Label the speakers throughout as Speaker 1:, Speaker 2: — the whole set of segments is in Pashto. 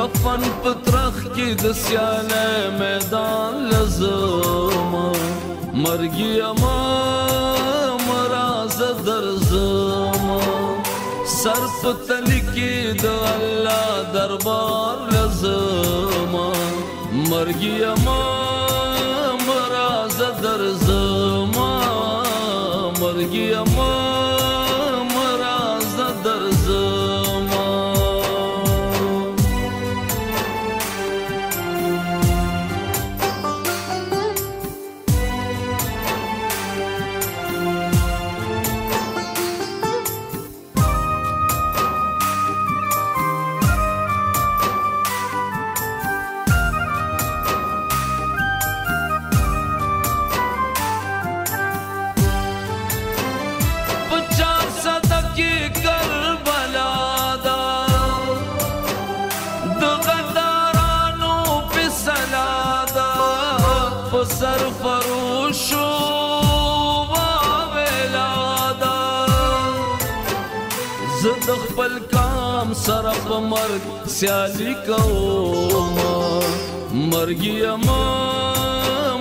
Speaker 1: کفن پترخ کی د سیاله میدان لزم مرګي اما مراز درزم سر پتل کی د الله دربار لزم مرګي اما مراز درزم مرګي اما مراز درزم سر فروشو واویلادا زد خپل کام سره په مرګ سیالي کوم مرګي اما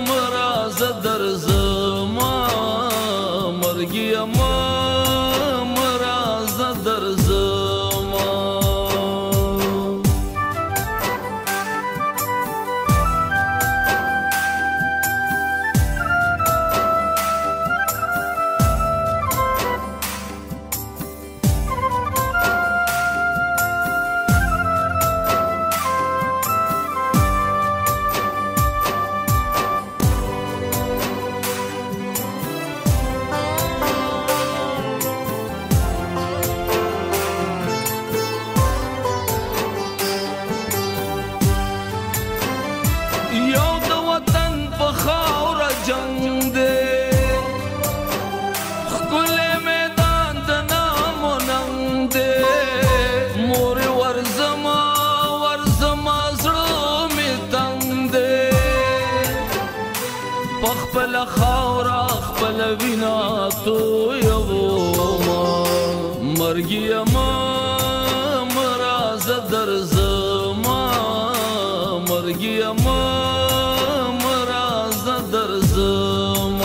Speaker 1: مراز درزم مرګي اما مراز درزم خپل خاورا خپل وینا تو یوما مرګي اما مراز درزم مرګي اما مراز درزم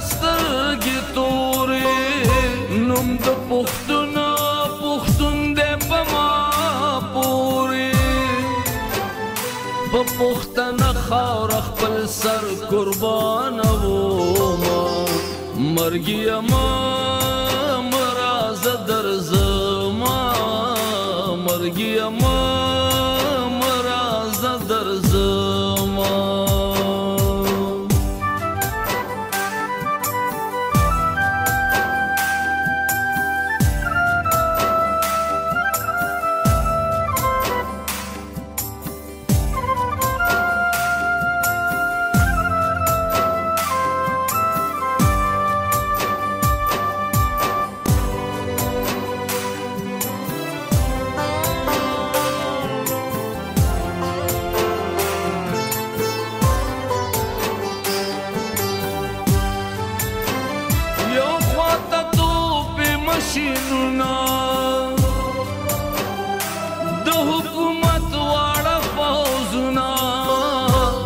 Speaker 1: سترګې تورې نوم د پښتون دې په ما پورې په پښتنه خاوره خپل سر قربانوم مرګي اما مراز درزم مرګي اما مراز درزم د حکومت واړه فوزونه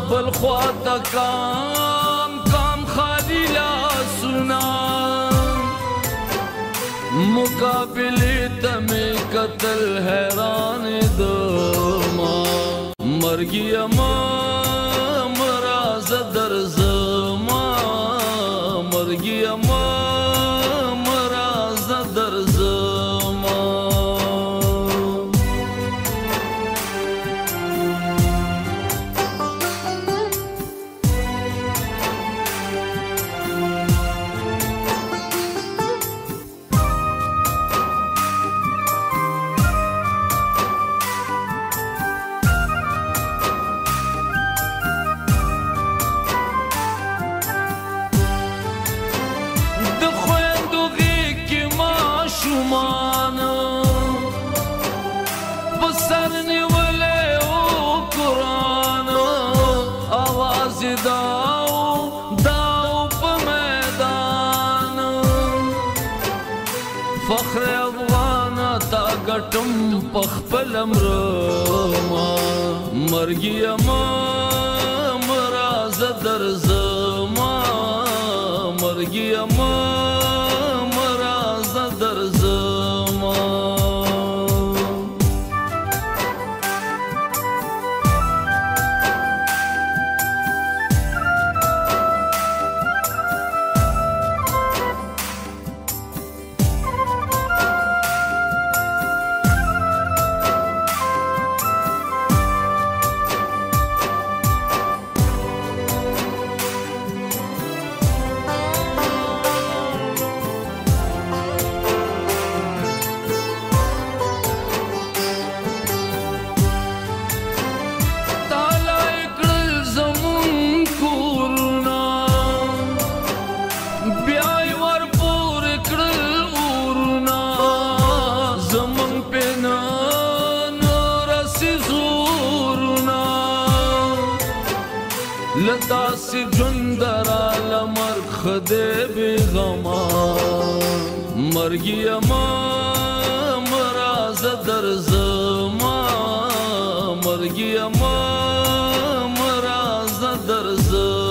Speaker 1: بل خواته کام خالي لاسونه مقابلې ته مې کتل حیران دما مرګي اما مراز درزم مرګي اما مراز درزم فخر افغان تا ګټم پخپل امرما مرګي ما مراز درزما مرګي ما مراز درزما لداسي جندر على مرگ خدي بغما مرگي ما مراز درزما مرگي ما مراز درزما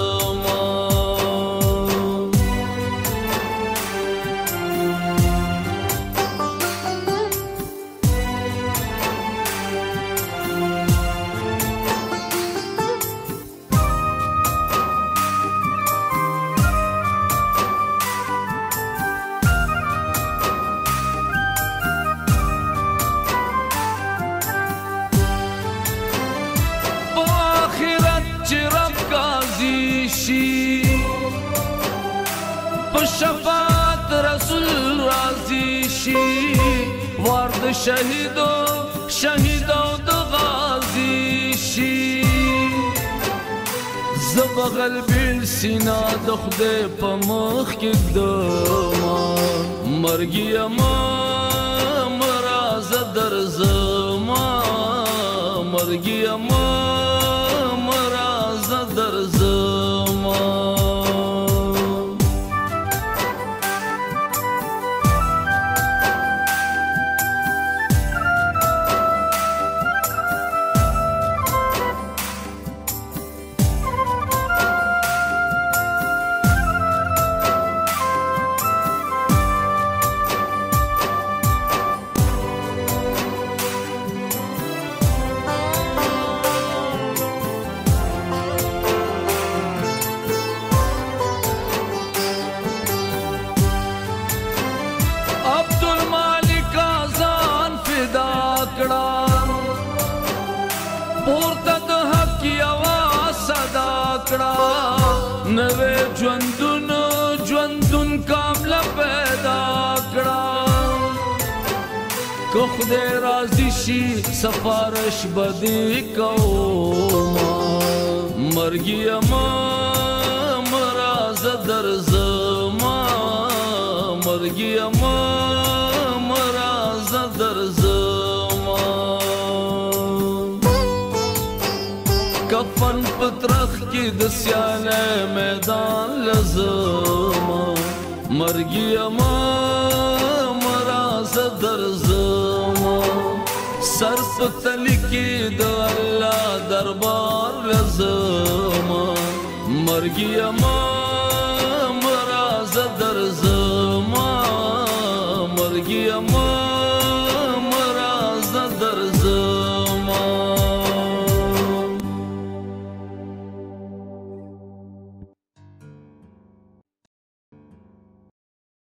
Speaker 1: شفاعت رسول راضی شي وارد شهیدو د غازی شي زبغل بیل سینا د خدای په مخ کې ګدما مرګي ما مراز درزما مرګي ما مراز درزما پورته د حق یوه صدا کړه نوې ژوندون کامله پیدا کړه که خدای راضي شي سفارش به دې کومه مرګي ما مراز درزما مرګي ما مراز درزما کفن پترخ کی د سیاله میدان لزما مرګي ما مراز درزما سر پتلی کی د الله دربار لزما مرګي ما